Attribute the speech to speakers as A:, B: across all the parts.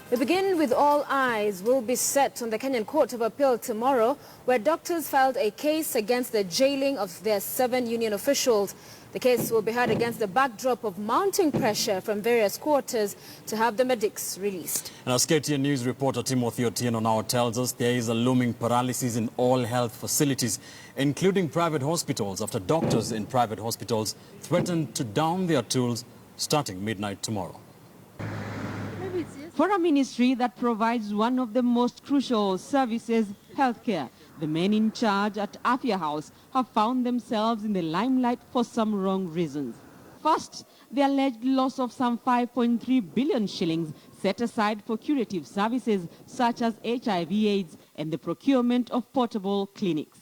A: We begin with all eyes will be set on the Kenyan Court of Appeal tomorrow, where doctors filed a case against the jailing of their 7 union officials. The case will be heard against the backdrop of mounting pressure from various quarters to have the medics released. And our KTN News reporter Timothy Otieno now tells us there is a looming paralysis in all health facilities, including private hospitals, after doctors in private hospitals threatened to down their tools starting midnight tomorrow.
B: For a ministry that provides one of the most crucial services, healthcare, the men in charge at Afya House have found themselves in the limelight for some wrong reasons. First, the alleged loss of some 5.3 billion shillings set aside for curative services such as HIV/AIDS and the procurement of portable clinics.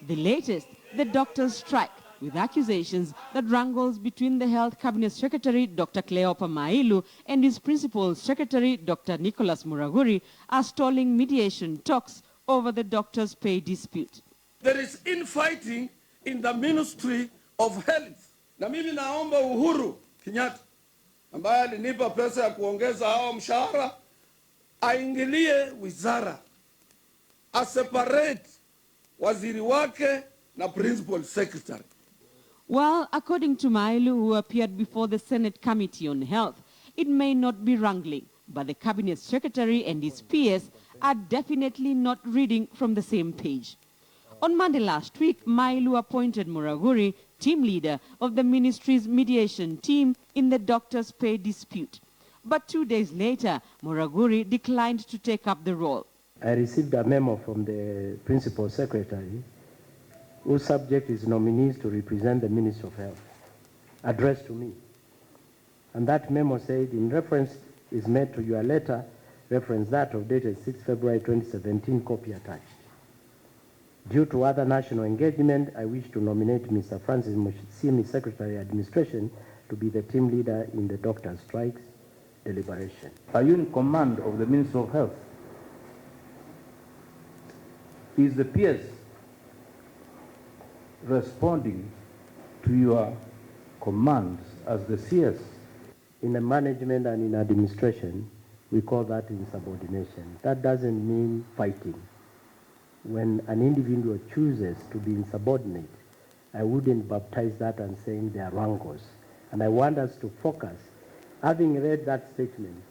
B: The latest, the doctors' strike, with accusations that wrangles between the Health Cabinet Secretary, Dr. Cleopa Mailu, and his Principal Secretary, Dr. Nicholas Muraguri, are stalling mediation talks over the doctors' pay dispute.
C: There is infighting in the Ministry of Health. Na mimi naomba Uhuru Kenyatta, ambaye alinipa pesa ya kuongeza hao mshahara, aingilie wizara, separate waziri wake na Principal Secretary.
B: Well, according to Mailu, who appeared before the Senate Committee on Health, it may not be wrangling, but the Cabinet Secretary and his PS are definitely not reading from the same page. On Monday last week, Mailu appointed Muraguri team leader of the ministry's mediation team in the doctors' pay dispute. But 2 days later, Muraguri declined to take up the role.
D: I received a memo from the Principal Secretary, whose subject is nominees to represent the Ministry of Health, addressed to me. And that memo said, in reference is made to your letter, reference that of dated 6 February 2017, copy attached. Due to other national engagement, I wish to nominate Mr. Francis Mushimi, Secretary of Administration, to be the team leader in the doctor strikes deliberation.
E: Are you in command of the Ministry of Health? Is the PS responding to your commands as the CS?
D: In the management and in administration, we call that insubordination. That doesn't mean fighting. When an individual chooses to be insubordinate, I wouldn't baptize that and saying they are wrangles. And I want us to focus. Having read that statement,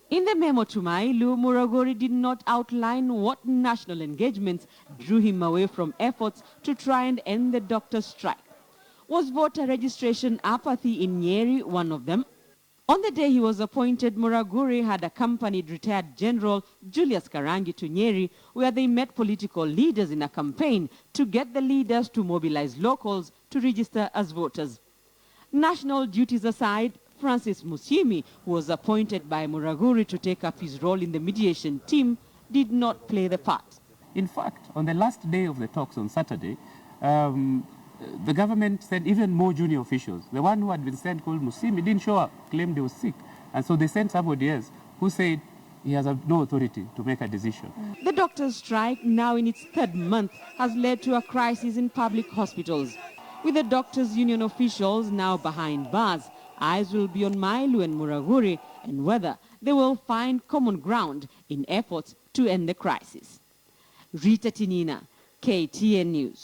B: in the memo to Mailu, Muraguri did not outline what national engagements drew him away from efforts to try and end the doctor's strike. Was voter registration apathy in Nyeri one of them? On the day he was appointed, Muraguri had accompanied retired General Julius Karangi to Nyeri, where they met political leaders in a campaign to get the leaders to mobilize locals to register as voters. National duties aside, Francis Mushimi, who was appointed by Muraguri to take up his role in the mediation team, did not play the part.
F: In fact, on the last day of the talks on Saturday, the government sent even more junior officials. The one who had been sent, called Mushimi, didn't show up, claimed he was sick. And so they sent somebody else who said he has no authority to make a decision.
B: The doctors' strike, now in its 3rd month, has led to a crisis in public hospitals. With the doctors' union officials now behind bars, eyes will be on Mailu and Muraguri and whether they will find common ground in efforts to end the crisis. Rita Tinina, KTN News.